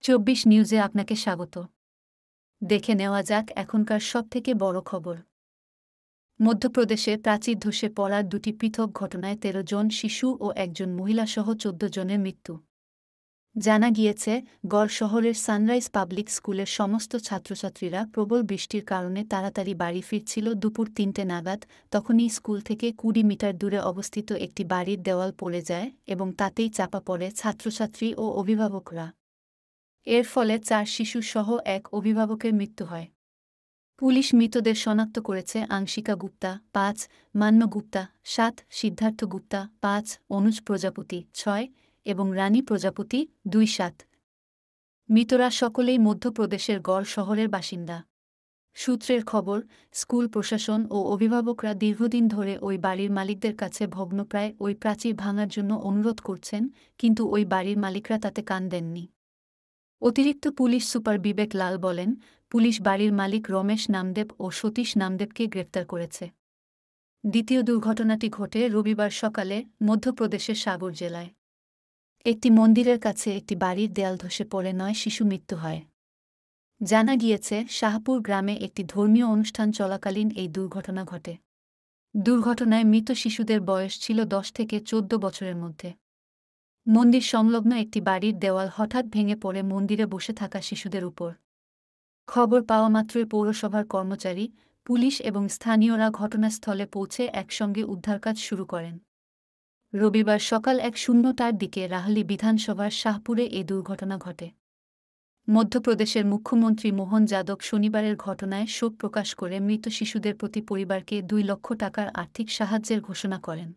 ২৪ নিউজে আপনাকে স্বাগত। দেখে নেওয়া যাক এখনকার সবথেকে বড় খবর। মধ্যপ্রদেশে প্রাচীর ধসে পড়ার দুটি পৃথক ঘটনায় ১৩ জন শিশু ও একজন মহিলাসহ ১৪ জনের মৃত্যু। জানা গিয়েছে, গড় শহরের সানরাইজ পাবলিক স্কুলের সমস্ত ছাত্রছাত্রীরা প্রবল বৃষ্টির কারণে তাড়াতাড়ি বাড়ি ফিরছিল দুপুর ৩টে নাগাদ। তখনই স্কুল থেকে ২০ মিটার দূরে অবস্থিত একটি বাড়ির দেওয়াল পড়ে যায় এবং তাতেই চাপা পড়ে ছাত্রছাত্রী ও অভিভাবকরা। এর ফলে ৪ শিশুসহ এক অভিভাবকের মৃত্যু হয়। পুলিশ মৃতদের শনাক্ত করেছে আংশিকা গুপ্তা ৫, মান্য গুপ্তা ৭, সিদ্ধার্থ গুপ্তা ৫, অনুজ প্রজাপতি ৬ এবং রানী প্রজাপতি ২-৭। মৃতরা সকলেই মধ্যপ্রদেশের গড় শহরের বাসিন্দা। সূত্রের খবর, স্কুল প্রশাসন ও অভিভাবকরা দীর্ঘদিন ধরে ওই বাড়ির মালিকদের কাছে ভগ্নপ্রায় ওই প্রাচীর ভাঙার জন্য অনুরোধ করছেন, কিন্তু ওই বাড়ির মালিকরা তাতে কান দেননি। অতিরিক্ত পুলিশ সুপার বিবেক লাল বলেন, পুলিশ বাড়ির মালিক রমেশ নামদেব ও সতীশ নামদেবকে গ্রেপ্তার করেছে। দ্বিতীয় দুর্ঘটনাটি ঘটে রবিবার সকালে মধ্যপ্রদেশের সাগর জেলায়। একটি মন্দিরের কাছে একটি বাড়ির দেয়াল ধসে পড়ে ৯ শিশু মৃত্যু হয়। জানা গিয়েছে, শাহপুর গ্রামে একটি ধর্মীয় অনুষ্ঠান চলাকালীন এই দুর্ঘটনা ঘটে। দুর্ঘটনায় মৃত শিশুদের বয়স ছিল ১০ থেকে ১৪ বছরের মধ্যে। মন্দির সংলগ্ন একটি বাড়ির দেওয়াল হঠাৎ ভেঙে পড়ে মন্দিরে বসে থাকা শিশুদের উপর। খবর পাওয়া মাত্রই পৌরসভার কর্মচারী, পুলিশ এবং স্থানীয়রা ঘটনাস্থলে পৌঁছে একসঙ্গে উদ্ধারকাজ শুরু করেন। রবিবার সকাল ১:০০টার দিকে রাহলি বিধানসভার শাহপুরে এ দুর্ঘটনা ঘটে। মধ্যপ্রদেশের মুখ্যমন্ত্রী মোহন যাদব শনিবারের ঘটনায় শোক প্রকাশ করে মৃত শিশুদের প্রতি পরিবারকে ২ লক্ষ টাকার আর্থিক সাহায্যের ঘোষণা করেন।